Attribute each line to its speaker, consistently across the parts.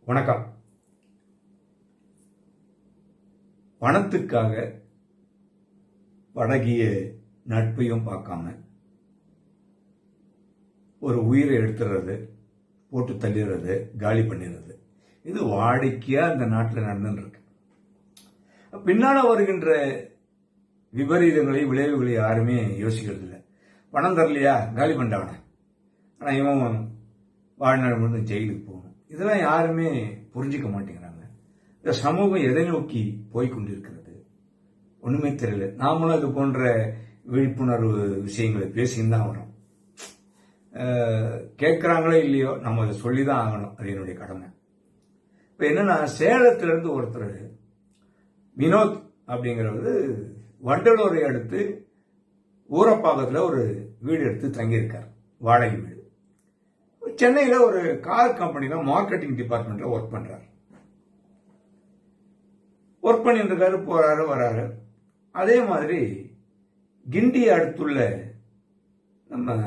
Speaker 1: வணக்கம். பணத்துக்காக பழகிய நட்பையும் பார்க்காம ஒரு உயிரை எடுத்துறது, போட்டு தள்ளிடுறது, காலி பண்ணிடுறது, இது வாடிக்கையா இந்த நாட்டில் நடந்துருக்கு. பின்னால வருகின்ற விபரீதங்களை, விளைவுகளை யாருமே யோசிக்கிறது இல்லை. பணம் தரலையா, காலி பண்ணவன, ஆனா இவன் வாழ்நாள் முழுவதும் ஜெயிலுக்கு போகணும். இதெல்லாம் யாருமே புரிஞ்சிக்க மாட்டேங்கிறாங்க. இந்த சமூகம் எதை நோக்கி போய்கொண்டிருக்கிறது ஒண்ணுமே தெரியல. நாமளும் இது போன்ற விழிப்புணர்வு விஷயங்களை பேசின்னு தான் வரோம். கேட்கிறாங்களோ இல்லையோ, நம்ம அதை சொல்லிதான் ஆகணும். அது என்னுடைய கடமை. இப்ப என்னன்னா, சேலத்திலிருந்து ஒருத்தர் வினோத் அப்படிங்கிறது வண்டலூரை அடுத்து ஊரப்பாக்கத்தில் ஒரு வீடு எடுத்து தங்கியிருக்கார், வாடகை வீடு. சென்னையில் ஒரு கார் கம்பெனில மார்க்கெட்டிங் டிபார்ட்மெண்ட்ல ஒர்க் பண்றாரு. ஒர்க் பண்ணிட்டு இருக்காரு, போறாரு வராரு. அதே மாதிரி கிண்டி அடுத்துள்ள நம்ம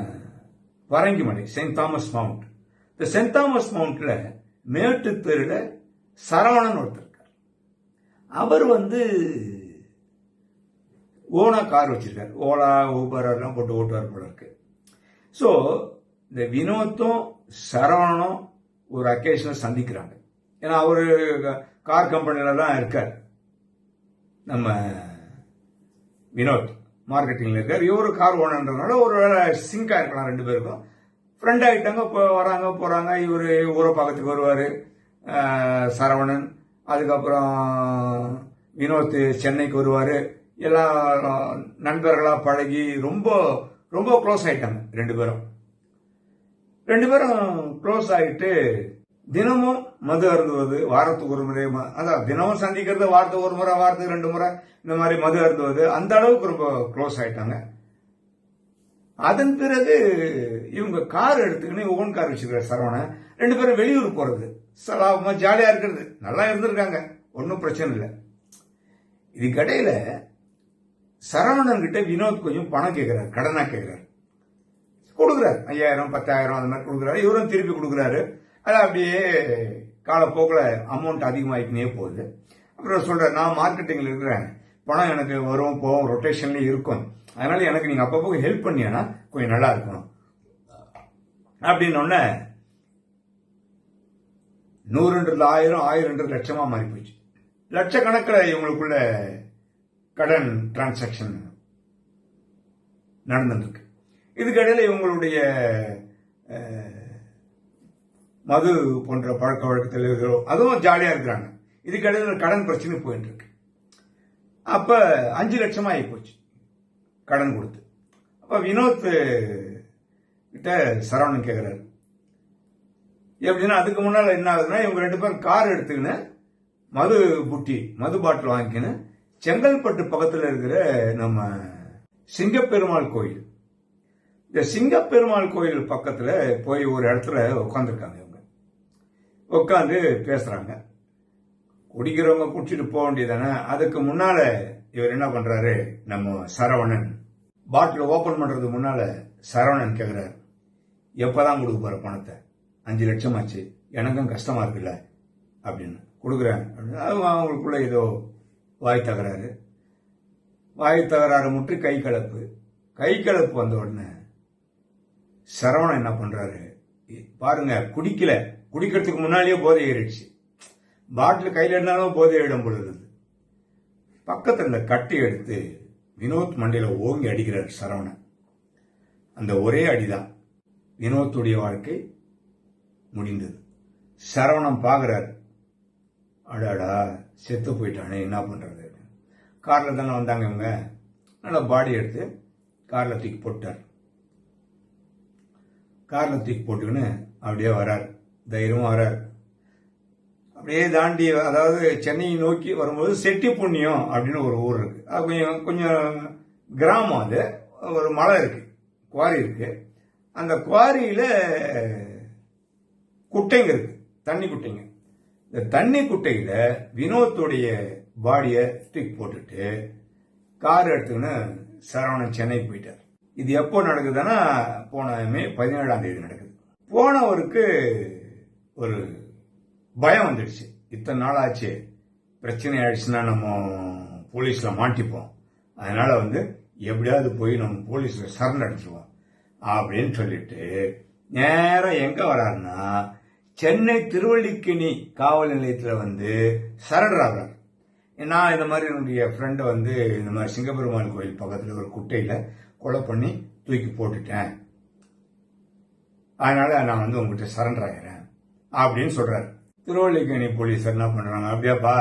Speaker 1: பரங்கிமலை, செயின்ட் தாமஸ் மவுண்ட், இந்த செயின்ட் தாமஸ் மவுண்ட்ல மேட்டு தெருல சரவணன் ஒருத்தர் இருக்கார். அவர் ஓனா கார் வச்சிருக்காரு. ஓலா, ஊபர் எல்லாம் போட்டு ஓட்டுவார் போல இருக்கு. ஸோ இந்த வினோத்தும் சரவணனும் ஒரு அக்கேஷனில் சந்திக்கிறாங்க. ஏன்னா அவரு கார் கம்பெனில தான் இருக்கார். நம்ம வினோத் மார்க்கெட்டிங்ல இருக்கார், இவரு கார் ஓனர்ன்றதுனால ஒரு வேலை சிங்க் ஆயிருக்கலாம். ரெண்டு பேருக்கும் ஃப்ரெண்ட் ஆயிட்டாங்க. வராங்க போறாங்க. இவரு ஊரப்பாக்கத்துக்கு வருவாரு, சரவணன். அதுக்கப்புறம் வினோத் சென்னைக்கு வருவாரு. எல்லா நண்பர்களா பழகி ரொம்ப ரொம்ப க்ளோஸ் ஆயிட்டாங்க. ரெண்டு பேரும் க்ளோஸ் ஆகிட்டு தினமும் மது அருந்துவது, வாரத்துக்கு ஒரு முறை, அதான் தினமும் சந்திக்கிறது, வாரத்துக்கு ஒரு முறை, வாரத்துக்கு 2 முறை, இந்த மாதிரி மது அருந்துவது, அந்த அளவுக்கு ரொம்ப க்ளோஸ் ஆயிட்டாங்க. அதன் பிறகு இவங்க கார் எடுத்துக்கின்னு ஓன் கார் வச்சிருக்காரு சரவணன். ரெண்டு பேரும் வெளியூர் போறது, சலாபமா ஜாலியா இருக்கிறது, நல்லா இருந்திருக்காங்க, ஒன்னும் பிரச்சனை இல்லை. இதுக்கடையில சரவணன் கிட்ட வினோத் கொஞ்சம் பணம் கேட்கிறாரு, கடனா கேட்கிறாரு. கொடுக்குறாரு 5000, 10,000 அந்த மாதிரி கொடுக்குறாரு. இவரும் திருப்பி கொடுக்குறாரு. அது அப்படியே காலப்போக்கில் அமௌண்ட் அதிகமாகிக்கினே போகுது. அப்புறம் சொல்றாரு, நான் மார்க்கெட்டிங்ல இருக்கிறேன், பணம் எனக்கு வரும் போகும், ரொட்டேஷன்ல இருக்கும், அதனால எனக்கு நீங்க அப்பப்போ ஹெல்ப் பண்ணினா கொஞ்சம் நல்லா இருக்கும் அப்படின்னு 100 1000 லட்சமா மாறி போச்சு. லட்சக்கணக்கில் இவங்களுக்குள்ள கடன் டிரான்சாக்சன் நடந்துருக்கு. இதுக்கிடையில இவங்களுடைய மது போன்ற பழக்க வழக்கத்தில் அதுவும் ஜாலியா இருக்கிறாங்க. இதுக்கிடையில கடன் பிரச்சனை போயிட்டு இருக்கு. அப்ப 5 லட்சமா ஆகி போச்சு கடன் கொடுத்து. அப்ப வினோத் கிட்ட சரவணன் கேட்கிறாரு, எப்படின்னா அதுக்கு முன்னால என்ன ஆகுதுன்னா, இவங்க 2 பேரும் கார் எடுத்துக்கின்னு மது பாட்டில் வாங்கிக்கின்னு செங்கல்பட்டு பக்கத்தில் இருக்கிற நம்ம சிங்கப்பெருமாள் கோயில், இந்த சிங்கப்பெருமாள் கோயில் பக்கத்துல போய் ஒரு இடத்துல உட்காந்துருக்காங்க. இவங்க உட்காந்து பேசுறாங்க. குடிக்கிறவங்க குடிச்சிட்டு போக வேண்டியதானே. அதுக்கு முன்னால இவர் என்ன பண்றாரு, நம்ம சரவணன் பாட்டில் ஓபன் பண்றதுக்கு முன்னால சரவணன் கேட்கிறாரு, எப்பதான் கொடுக்க போற பணத்தை, 5 லட்சம் ஆச்சு, எனக்கும் கஷ்டமா இருக்குல்ல அப்படின்னு. கொடுக்குறேன் அப்படின்னு. அவங்களுக்குள்ள ஏதோ வாய் தகராறு முற்றி கை கலப்பு வந்த உடனே சரவணன் என்ன பண்றாரு, பாருங்க, குடிக்கிறதுக்கு முன்னாலேயே போதை ஏறிடுச்சு, பாட்டில் கையில இருந்தாலும் போதை இடம் பொழுது பக்கத்துல கட்டி எடுத்து வினோத் மண்டையில ஓங்கி அடிக்கிறார் சரவணன். அந்த ஒரே அடிதான் வினோத்துடைய வாழ்க்கை முடிந்தது. சரவணன் பாக்குறாரு, அடாடா செத்து போயிட்டானே, என்ன பண்றது. கார்ல தானே வந்தாங்க இவங்க, நல்லா பாடி எடுத்து கார்ல தூக்கி போட்டார். கார்ல தூக்கி போட்டுக்கின்னு அப்படியே வரார், தைரியமா வரார். அப்படியே தாண்டி, அதாவது சென்னையை நோக்கி வரும்போது செட்டி புண்ணியம் அப்படின்னு ஒரு ஊர் இருக்கு. அது கொஞ்சம் கிராமம். அது ஒரு மலை இருக்கு, குவாரி இருக்கு. அந்த குவாரியில குட்டைங்க இருக்கு, தண்ணி குட்டைங்க. இந்த தண்ணி குட்டையில வினோத்துடைய பாடிய தூக்கி போட்டுட்டு கார் எடுத்துக்கின்னு சரவணன் சென்னை போயிட்டார். இது எப்போ நடக்குதுன்னா, போன மே 17ஆம் தேதி நடக்குது. போனவருக்கு ஒரு பயம் வந்துடுச்சு. இத்தனை நாள் ஆச்சு, பிரச்சனை ஆயிடுச்சுன்னா நம்ம போலீஸ்ல மாட்டிப்போம், அதனால எப்படியாவது போய் நம்ம போலீஸ்ல சரண் அடிச்சிருவோம் அப்படின்னு சொல்லிட்டு நேரம் எங்க வராருன்னா சென்னை திருவல்லிக்கேணி காவல் நிலையத்தில் சரண்டர் ஆகிறார். நான் இந்த மாதிரி என்னுடைய ஃப்ரெண்டை இந்த மாதிரி சிங்கப்பெருமாள் கோயில் பக்கத்தில் ஒரு குட்டையில கொலை பண்ணி தூக்கி போட்டுட்டேன், அதனால நான் உங்ககிட்ட சரண்டர் ஆகிறேன் அப்படின்னு சொல்றாரு. திருவல்லிக்கேணி போலீஸ் என்ன பண்றாங்க, அப்படியாப்பா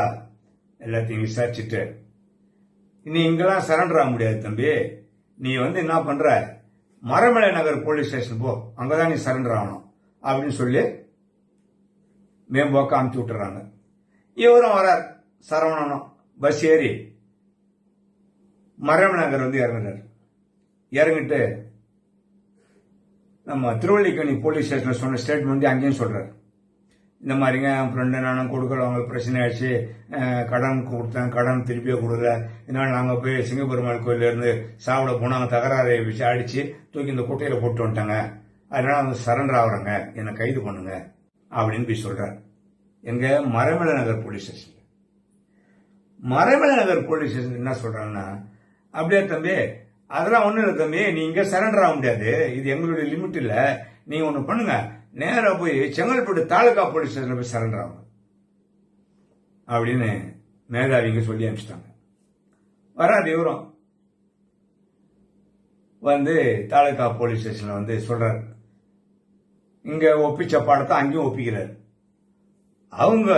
Speaker 1: எல்லாத்தையும் விசாரிச்சுட்டு நீ இங்கெல்லாம் சரண்டர் ஆக முடியாது தம்பி, நீ என்ன பண்ற மரமலை நகர் போலீஸ் ஸ்டேஷன் போ, அங்கதான் நீ சரண்டர் ஆகணும் அப்படின்னு சொல்லி மேம்போக்க அமுச்சு விட்டுறாங்க. இவரும் வரார், சரவணனும் பஸ் ஏறி மரமலை நகர் இறங்குறாரு. இறங்கிட்டு நம்ம திருவல்லிக்கேணி போலீஸ் ஸ்டேஷன்ல சொன்ன ஸ்டேட்மெண்ட் அங்கேயும் சொல்றாரு. இந்த மாதிரிங்க என் ஃப்ரெண்டு நானும் கொடுக்கல, அவங்களுக்கு பிரச்சனை ஆயிடுச்சு, கடன் கொடுத்தேன், கடன் திருப்பியே கொடுக்கல, இதனால நாங்கள் போய் சிங்கப்பெருமாள் கோயில இருந்து சாப்பிட போனாங்க, தகராறை வச்சு அடிச்சு தூக்கி இந்த குட்டையில போட்டு வந்துட்டாங்க, அதனால அவங்க சரண்டர் ஆகுறாங்க, என்னை கைது பண்ணுங்க அப்படின்னு போய் சொல்றாரு. எங்க மரமலை நகர் போலீஸ் ஸ்டேஷன். மரமலை நகர் போலீஸ் ஸ்டேஷன் என்ன சொல்றாங்கன்னா, அப்படியே தம்பி அதெல்லாம் ஒண்ணும் இல்லை தம்பி, நீ இங்க சரண்டர் ஆக முடியாது, இது எங்களுடைய லிமிட் இல்ல, நீங்க ஒண்ணு பண்ணுங்க, நேரா போய் செங்கல்பட்டு தாலுகா போலீஸ் ஸ்டேஷன்ல போய் சரண்டர் ஆகும் அப்படின்னு மேதாவிங்க சொல்லி அனுப்பிச்சிட்டாங்க. வராது இவரும் தாலுகா போலீஸ் ஸ்டேஷன்ல சொல்றாரு. இங்க ஒப்பிச்ச பாடத்தை அங்கேயும் ஒப்பிக்கிறாரு. அவங்க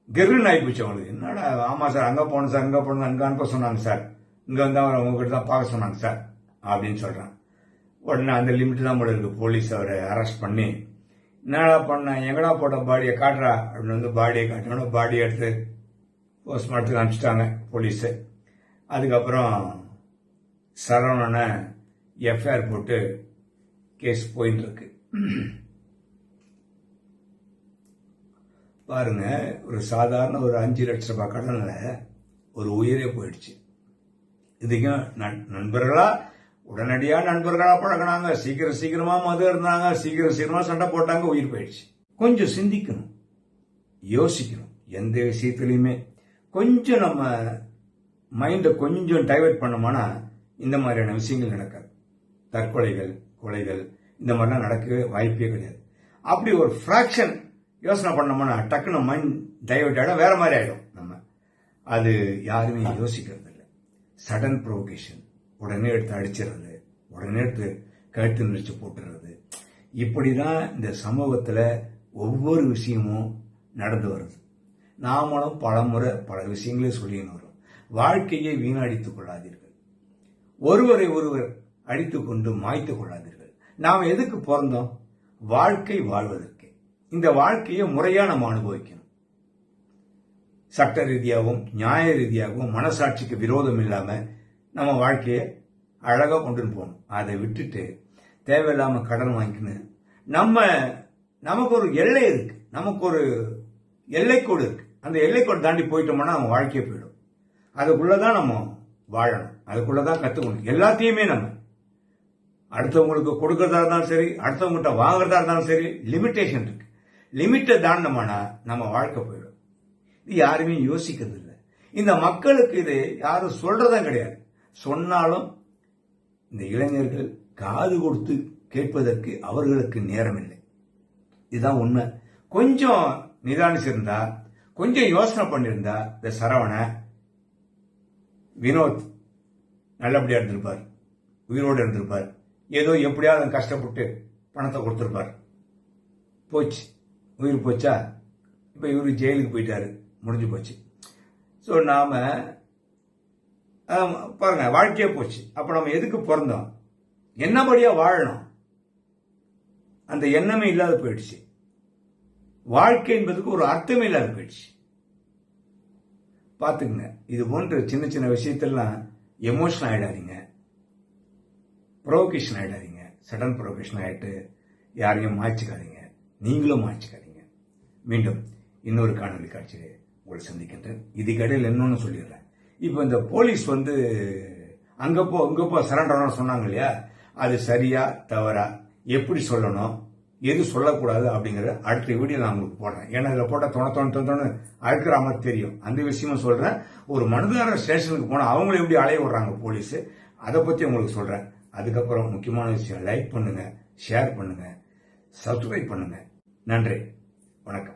Speaker 1: கெருன்னு ஆயிப்போச்சு அவங்களுக்கு. என்னடா, ஆமா சார் அங்க போகணும் சார், அங்க போகணும், அங்க அனுப்ப சொன்னாங்க சார், இங்க அவர் உங்ககிட்ட தான் பார்க்க சொன்னாங்க சார் அப்படின்னு சொல்றான். உடனே அந்த லிமிட் தான் போல இருக்கு, போலீஸ் அவரை அரெஸ்ட் பண்ணி என்னடா பண்ண, எங்கடா போட்ட பாடியை காட்டுறா அப்படின்னு பாடியை காட்டணும். பாடியை எடுத்து போஸ்ட்மார்ட்டத்துக்கு அனுப்பிச்சிட்டாங்க போலீஸ். அதுக்கப்புறம் சரவணனை எஃப்ஐஆர் போட்டு கேஸ் போயிட்டு இருக்கு. பாருங்க, ஒரு சாதாரண ஒரு 5 லட்சம் ரூபாய் கடன்ல ஒரு உயிரே போயிடுச்சு. இதுக்கும் நண்பர்களா உடனடியா நண்பர்களா பழகினாங்க, சீக்கிரமா மது இருந்தாங்க, சீக்கிரமா சண்டை போட்டாங்க, உயிர் போயிடுச்சு. கொஞ்சம் சிந்திக்கணும், யோசிக்கணும். எந்த விஷயத்திலையுமே கொஞ்சம் நம்ம மைண்டை கொஞ்சம் டைவர்ட் பண்ணோம்னா இந்த மாதிரியான விஷயங்கள் நடக்காது. தற்கொலைகள், கொலைகள் இந்த மாதிரிலாம் நடக்கவே வாய்ப்பே கிடையாது. அப்படி ஒரு ஃபிராக்ஷன் யோசனை பண்ணோம்னா டக்குன்னு மைண்ட் டைவர்ட் ஆகிடும், வேற மாதிரி ஆயிடும். நம்ம அது யாருமே யோசிக்கிறது இல்லை. சடன் ப்ரொவோகேஷன், உடனே எடுத்து அடிச்சிடுறது, உடனே எடுத்து கழுத்து நெரிச்சு போட்டுறது, இப்படிதான் இந்த சமூகத்துல ஒவ்வொரு விஷயமும் நடந்து வருது. நாமளும் பலமுறை பல விஷயங்களே சொல்லின்னு வரும். வாழ்க்கையை வீணடித்துக் கொள்ளாதீர்கள், ஒருவரை ஒருவர் அடித்துக் கொண்டு மாய்த்துக் கொள்ளாதீர்கள். நாம் எதுக்கு பிறந்தோம்? வாழ்க்கை வாழ்வதற்கு. இந்த வாழ்க்கையை முறையா நம்ம அனுபவிக்கணும். சட்ட ரீதியாகவும் நியாய ரீதியாகவும் மனசாட்சிக்கு விரோதம் இல்லாம நம்ம வாழ்க்கையை அழகா கொண்டு போகணும். அதை விட்டுட்டு தேவையில்லாம கடன் வாங்கிக்கணும். நமக்கு ஒரு எல்லை இருக்கு, நமக்கு ஒரு எல்லைக்கோடு இருக்கு. அந்த எல்லைக்கோடு தாண்டி போயிட்டோம்னா நம்ம வாழ்க்கையே போயிடும். அதுக்குள்ளதான் நம்ம வாழணும், அதுக்குள்ளதான் கத்துக்கணும். எல்லாத்தையுமே நம்ம அடுத்தவங்களுக்கு கொடுக்கறதா இருந்தாலும் சரி, அடுத்தவங்ககிட்ட வாங்குறதா இருந்தாலும் சரி, லிமிட்டேஷன் இருக்கு. லிமிட்டை தாண்டமானா நம்ம வாழ்க்கை போயிடும். இது யாருமே யோசிக்கிறது இல்லை. இந்த மக்களுக்கு இது யாரும் சொல்றதும் கிடையாது. சொன்னாலும் இந்த இளைஞர்கள் காது கொடுத்து கேட்பதற்கு அவர்களுக்கு நேரம் இல்லை. இதுதான் உண்மை. கொஞ்சம் நிதானிச்சிருந்தா, கொஞ்சம் யோசனை பண்ணிருந்தா இந்த சரவண வினோத் நல்லபடியா இருந்திருப்பார், உயிரோடு இருந்திருப்பார். ஏதோ எப்படியாவது கஷ்டப்பட்டு பணத்தை கொடுத்திருப்பார். போச்சு, உயிர் போச்சா? இப்ப இவரு ஜெயிலுக்கு போயிட்டாரு, முடிஞ்சு போச்சு. ஸோ நாம பாருங்க, வாழ்க்கையே போச்சு. அப்ப நம்ம எதுக்கு பிறந்தோம்? என்னபடியா வாழணும், அந்த எண்ணமே இல்லாத போயிடுச்சு. வாழ்க்கை என்பதுக்கு ஒரு அர்த்தமே இல்லாத போயிடுச்சு. பாத்துக்குங்க, இது போன்ற சின்ன சின்ன விஷயத்தெல்லாம் எமோஷன் ஆயிடாதீங்க, ப்ரொவோகேஷன் ஆயிடாதீங்க. சடன் ப்ரொவோகேஷன் ஆயிட்டு யாரையும் மாய்ச்சிக்காதீங்க, நீங்களும் மாய்ச்சிக்காதீங்க. மீண்டும் இன்னொரு காணொலி காட்சியை உங்களை சந்திக்கின்றேன். இதுக்கடையில் இன்னொன்னு சொல்லிடுறேன். இப்ப இந்த போலீஸ் அங்க போ சரண்டர் சொன்னாங்க இல்லையா, அது சரியா தவறா, எப்படி சொல்லணும், எது சொல்லக்கூடாது அப்படிங்கிற அடுத்த வீடியோ நான் உங்களுக்கு போடுறேன். ஏன்னா இதில் போட்டால் தோணு அழுக்கிற மாதிரி தெரியும். அந்த விஷயமும் சொல்றேன். ஒரு மனுதாரர் ஸ்டேஷனுக்கு போனால் அவங்கள எப்படி அலைய விடுறாங்க போலீஸ், அதை பத்தி உங்களுக்கு சொல்றேன். அதுக்கப்புறம் முக்கியமான விஷயம், லைக் பண்ணுங்க, ஷேர் பண்ணுங்க, சப்ஸ்கிரைப் பண்ணுங்க. நன்றி, வணக்கம்.